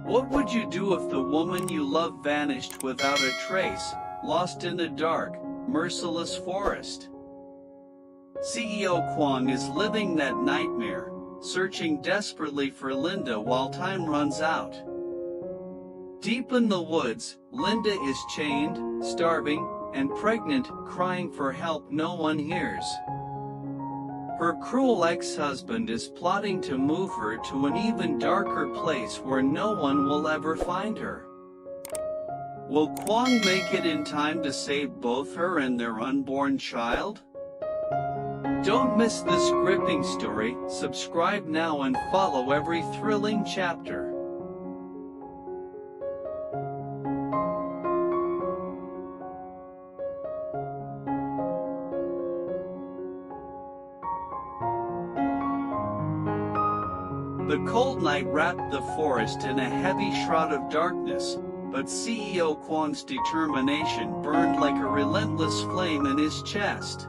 What would you do if the woman you love vanished without a trace, lost in a dark, merciless forest? CEO Kwong is living that nightmare, searching desperately for Linda while time runs out. Deep in the woods, Linda is chained, starving, and pregnant, crying for help no one hears. Her cruel ex-husband is plotting to move her to an even darker place where no one will ever find her. Will Kwong make it in time to save both her and their unborn child? Don't miss this gripping story. Subscribe now and follow every thrilling chapter. The cold night wrapped the forest in a heavy shroud of darkness, but CEO Kwong's determination burned like a relentless flame in his chest.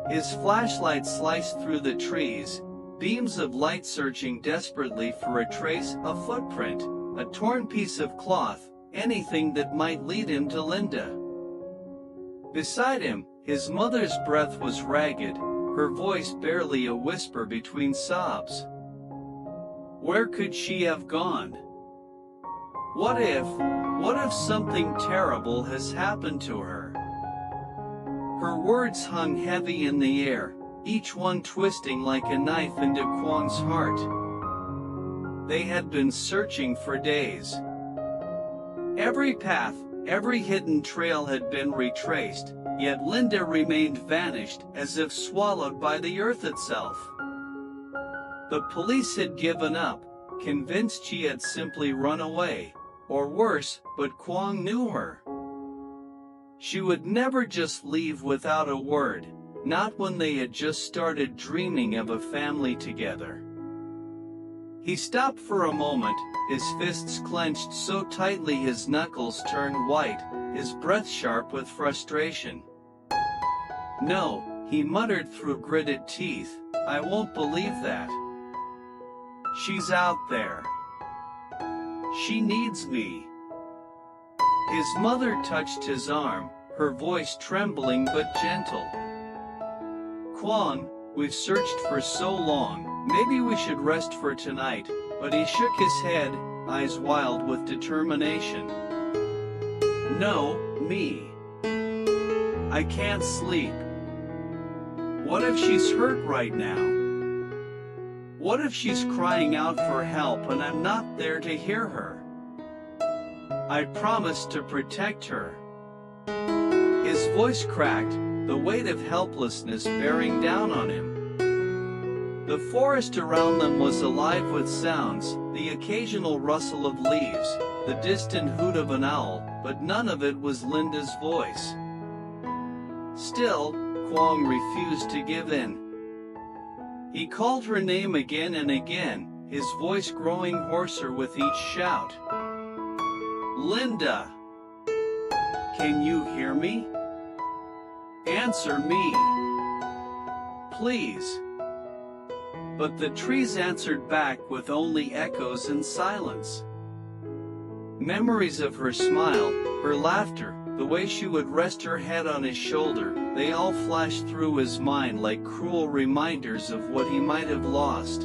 His flashlight sliced through the trees, beams of light searching desperately for a trace, a footprint, a torn piece of cloth, anything that might lead him to Linda. Beside him, his mother's breath was ragged, her voice barely a whisper between sobs. Where could she have gone? What if something terrible has happened to her? Her words hung heavy in the air, each one twisting like a knife into Kwong's heart. They had been searching for days. Every path, every hidden trail had been retraced, yet Linda remained vanished, as if swallowed by the earth itself. The police had given up, convinced she had simply run away, or worse, but Kwong knew her. She would never just leave without a word, not when they had just started dreaming of a family together. He stopped for a moment, his fists clenched so tightly his knuckles turned white, his breath sharp with frustration. No, he muttered through gritted teeth, I won't believe that. She's out there. She needs me. His mother touched his arm, her voice trembling but gentle. Kwong, we've searched for so long, maybe we should rest for tonight, but he shook his head, eyes wild with determination. No, me. I can't sleep. What if she's hurt right now? What if she's crying out for help and I'm not there to hear her? I promised to protect her. His voice cracked, the weight of helplessness bearing down on him. The forest around them was alive with sounds, the occasional rustle of leaves, the distant hoot of an owl, but none of it was Linda's voice. Still, Kwong refused to give in. He called her name again and again, his voice growing hoarser with each shout. Linda! Can you hear me? Answer me! Please! But the trees answered back with only echoes and silence. Memories of her smile, her laughter, the way she would rest her head on his shoulder, they all flashed through his mind like cruel reminders of what he might have lost.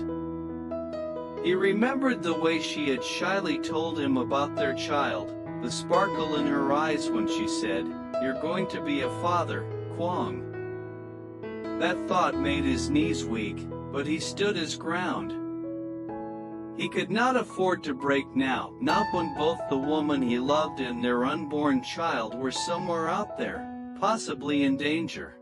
He remembered the way she had shyly told him about their child, the sparkle in her eyes when she said, "You're going to be a father, Kwong." That thought made his knees weak, but he stood his ground. He could not afford to break now, not when both the woman he loved and their unborn child were somewhere out there, possibly in danger.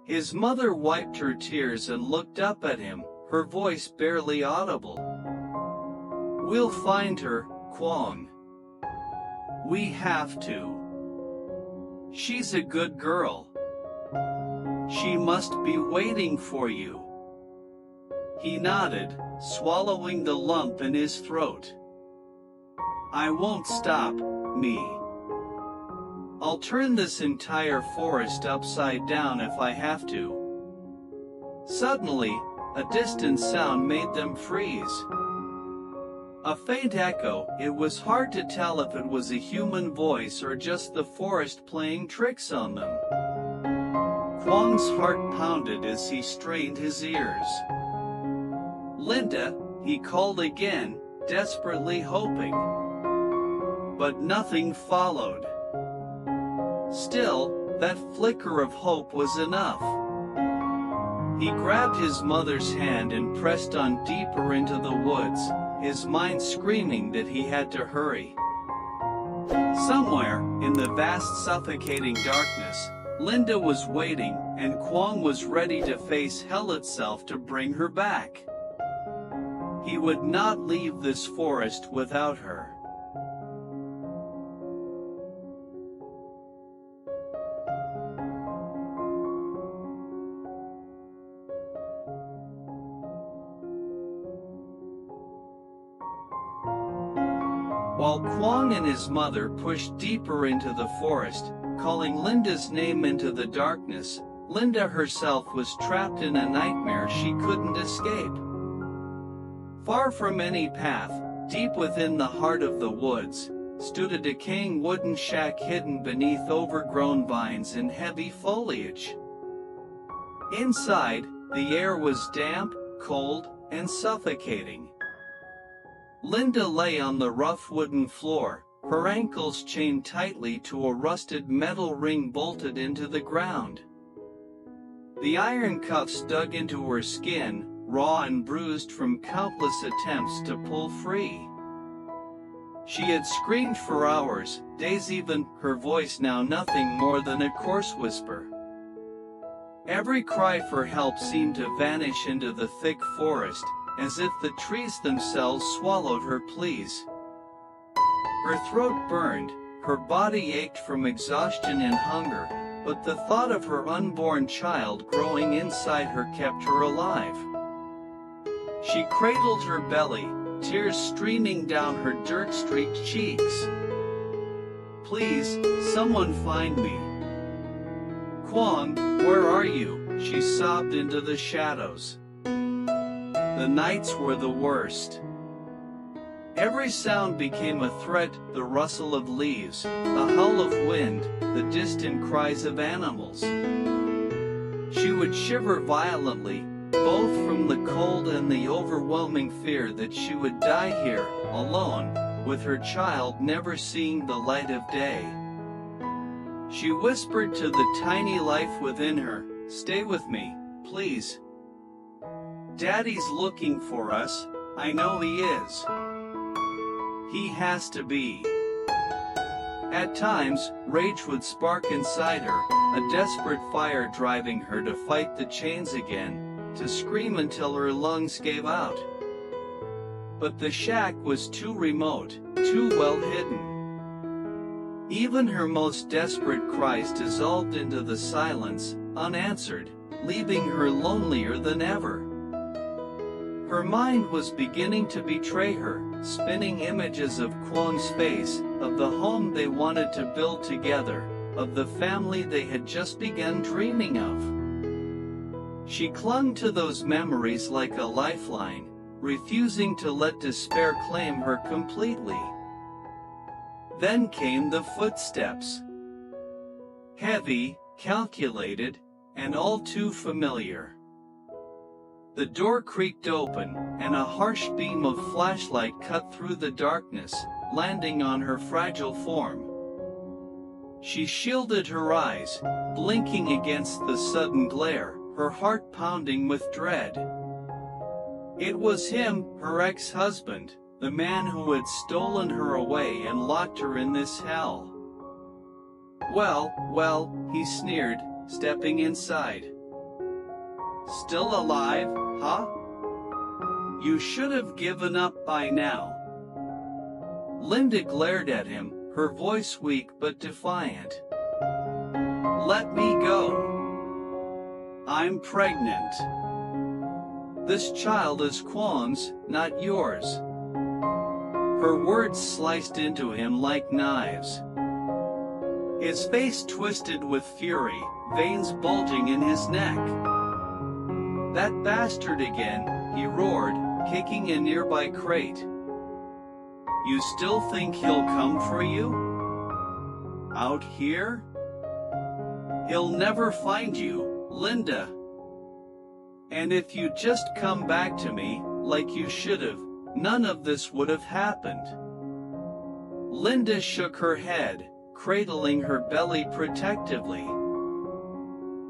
His mother wiped her tears and looked up at him, her voice barely audible. We'll find her, Kwong. We have to. She's a good girl. She must be waiting for you. He nodded, swallowing the lump in his throat. I won't stop, me. I'll turn this entire forest upside down if I have to. Suddenly, a distant sound made them freeze. A faint echo. It was hard to tell if it was a human voice or just the forest playing tricks on them. Kwang's heart pounded as he strained his ears. "Linda," he called again, desperately hoping. But nothing followed. Still, that flicker of hope was enough. He grabbed his mother's hand and pressed on deeper into the woods, his mind screaming that he had to hurry. Somewhere, in the vast suffocating darkness, Linda was waiting, and Kwang was ready to face hell itself to bring her back. He would not leave this forest without her. While Kwang and his mother pushed deeper into the forest, calling Linda's name into the darkness, Linda herself was trapped in a nightmare she couldn't escape. Far from any path, deep within the heart of the woods, stood a decaying wooden shack hidden beneath overgrown vines and heavy foliage. Inside, the air was damp, cold, and suffocating. Linda lay on the rough wooden floor, her ankles chained tightly to a rusted metal ring bolted into the ground. The iron cuffs dug into her skin, raw and bruised from countless attempts to pull free. She had screamed for hours, days even, her voice now nothing more than a coarse whisper. Every cry for help seemed to vanish into the thick forest, as if the trees themselves swallowed her pleas. Her throat burned, her body ached from exhaustion and hunger, but the thought of her unborn child growing inside her kept her alive. She cradled her belly, tears streaming down her dirt-streaked cheeks. "Please, someone find me. Kwang, where are you?" she sobbed into the shadows. The nights were the worst. Every sound became a threat, the rustle of leaves, the howl of wind, the distant cries of animals. She would shiver violently, both from the cold and the overwhelming fear that she would die here, alone, with her child never seeing the light of day. She whispered to the tiny life within her, "Stay with me, please. Daddy's looking for us, I know he is. He has to be." At times, rage would spark inside her, a desperate fire driving her to fight the chains again, to scream until her lungs gave out. But the shack was too remote, too well hidden. Even her most desperate cries dissolved into the silence, unanswered, leaving her lonelier than ever. Her mind was beginning to betray her, spinning images of Kwang's face, of the home they wanted to build together, of the family they had just begun dreaming of. She clung to those memories like a lifeline, refusing to let despair claim her completely. Then came the footsteps. Heavy, calculated, and all too familiar. The door creaked open, and a harsh beam of flashlight cut through the darkness, landing on her fragile form. She shielded her eyes, blinking against the sudden glare, her heart pounding with dread. It was him, her ex-husband, the man who had stolen her away and locked her in this hell. Well, he sneered, stepping inside. "Still alive, huh? You should have given up by now." Linda glared at him, her voice weak but defiant. "Let me go. I'm pregnant. This child is Kwang's, not yours." Her words sliced into him like knives. His face twisted with fury, veins bulging in his neck. "That bastard again," he roared, kicking a nearby crate. You still think he'll come for you? Out here? He'll never find you, Linda. And if you'd just come back to me, like you should've, none of this would have happened. Linda shook her head, cradling her belly protectively.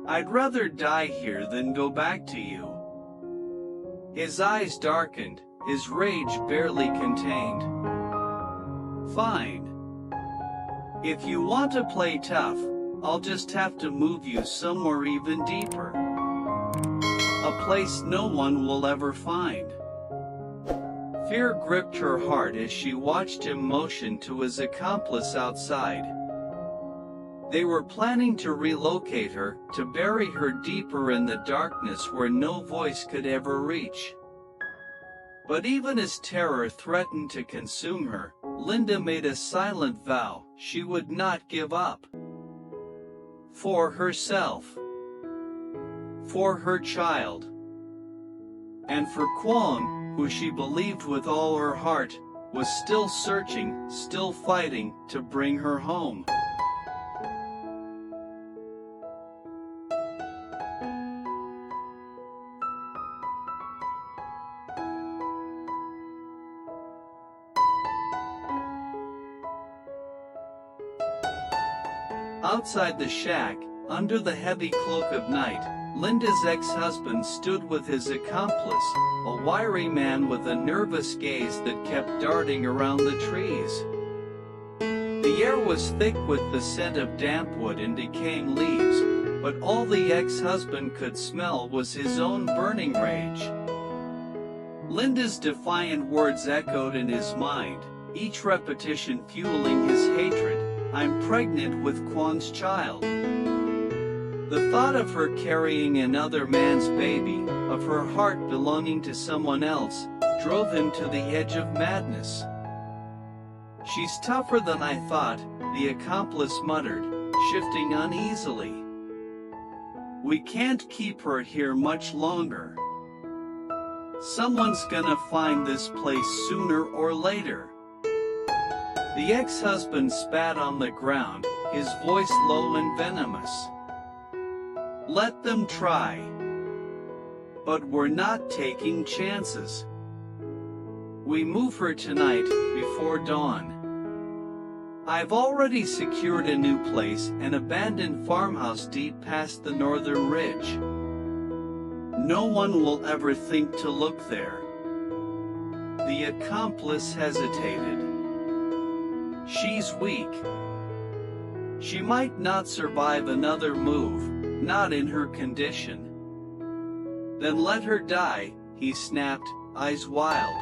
I'd rather die here than go back to you. His eyes darkened, his rage barely contained. Fine. If you want to play tough, I'll just have to move you somewhere even deeper. A place no one will ever find. Fear gripped her heart as she watched him motion to his accomplice outside. They were planning to relocate her, to bury her deeper in the darkness where no voice could ever reach. But even as terror threatened to consume her, Linda made a silent vow she would not give up. For herself. For her child. And for Kwon, who she believed with all her heart, was still searching, still fighting, to bring her home. Outside the shack, under the heavy cloak of night, Linda's ex-husband stood with his accomplice, a wiry man with a nervous gaze that kept darting around the trees. The air was thick with the scent of damp wood and decaying leaves, but all the ex-husband could smell was his own burning rage. Linda's defiant words echoed in his mind, each repetition fueling his hatred. I'm pregnant with Kwon's child. The thought of her carrying another man's baby, of her heart belonging to someone else, drove him to the edge of madness. She's tougher than I thought, the accomplice muttered, shifting uneasily. We can't keep her here much longer. Someone's gonna find this place sooner or later. The ex-husband spat on the ground, his voice low and venomous. Let them try. But we're not taking chances. We move her tonight, before dawn. I've already secured a new place, an abandoned farmhouse deep past the northern ridge. No one will ever think to look there. The accomplice hesitated. She's weak. She might not survive another move, not in her condition. Then let her die, he snapped, eyes wild.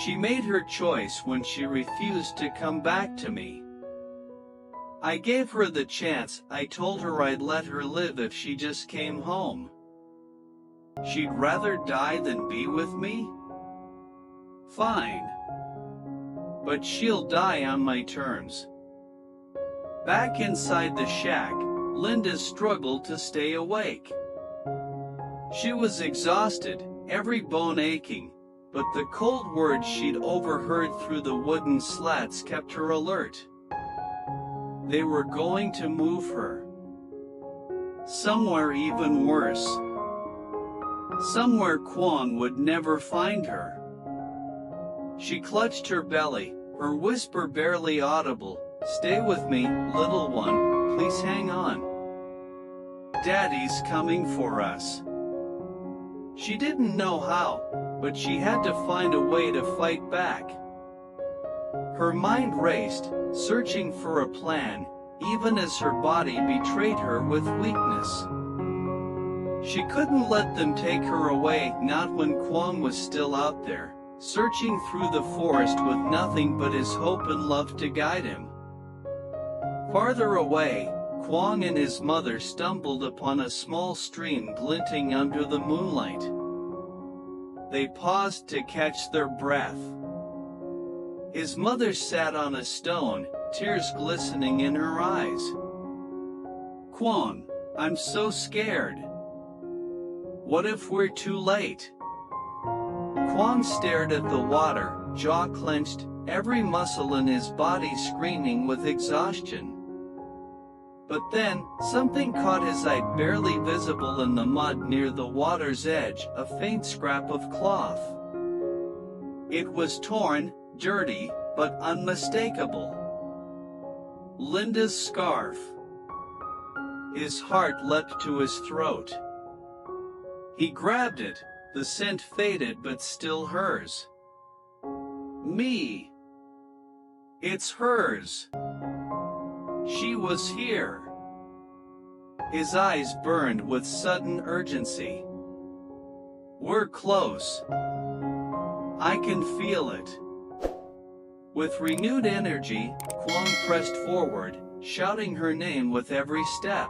She made her choice when she refused to come back to me. I gave her the chance, I told her I'd let her live if she just came home. She'd rather die than be with me? Fine. But she'll die on my terms. Back inside the shack, Linda struggled to stay awake. She was exhausted, every bone aching, but the cold words she'd overheard through the wooden slats kept her alert. They were going to move her. Somewhere even worse. Somewhere Kwon would never find her. She clutched her belly, her whisper barely audible, "Stay with me, little one, please hang on. Daddy's coming for us." She didn't know how, but she had to find a way to fight back. Her mind raced, searching for a plan, even as her body betrayed her with weakness. She couldn't let them take her away, not when Kwon was still out there, searching through the forest with nothing but his hope and love to guide him. Farther away, Kwon and his mother stumbled upon a small stream glinting under the moonlight. They paused to catch their breath. His mother sat on a stone, tears glistening in her eyes. "Kwon, I'm so scared. What if we're too late?" Kwon stared at the water, jaw clenched, every muscle in his body screaming with exhaustion. But then, something caught his eye, barely visible in the mud near the water's edge, a faint scrap of cloth. It was torn, dirty, but unmistakable. Linda's scarf. His heart leapt to his throat. He grabbed it, the scent faded but still hers. Me. It's hers. She was here. His eyes burned with sudden urgency. We're close. I can feel it. With renewed energy, Kwon pressed forward, shouting her name with every step.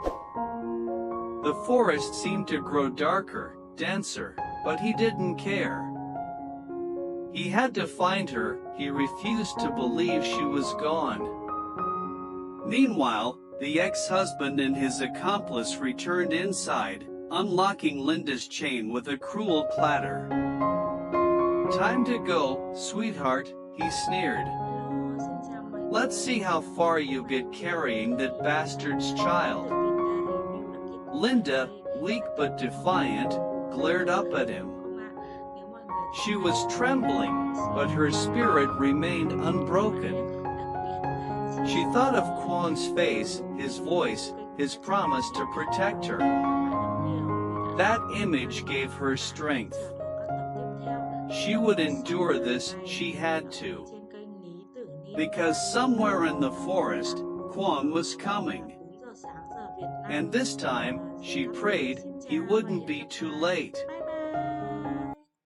The forest seemed to grow darker, denser, but he didn't care. He had to find her, he refused to believe she was gone. Meanwhile, the ex-husband and his accomplice returned inside, unlocking Linda's chain with a cruel clatter. Time to go, sweetheart, he sneered. Let's see how far you get carrying that bastard's child. Linda, weak but defiant, glared up at him. She was trembling, but her spirit remained unbroken. She thought of Kwon's face, his voice, his promise to protect her. That image gave her strength. She would endure this, she had to. Because somewhere in the forest, Kwon was coming. And this time, she prayed, he wouldn't be too late.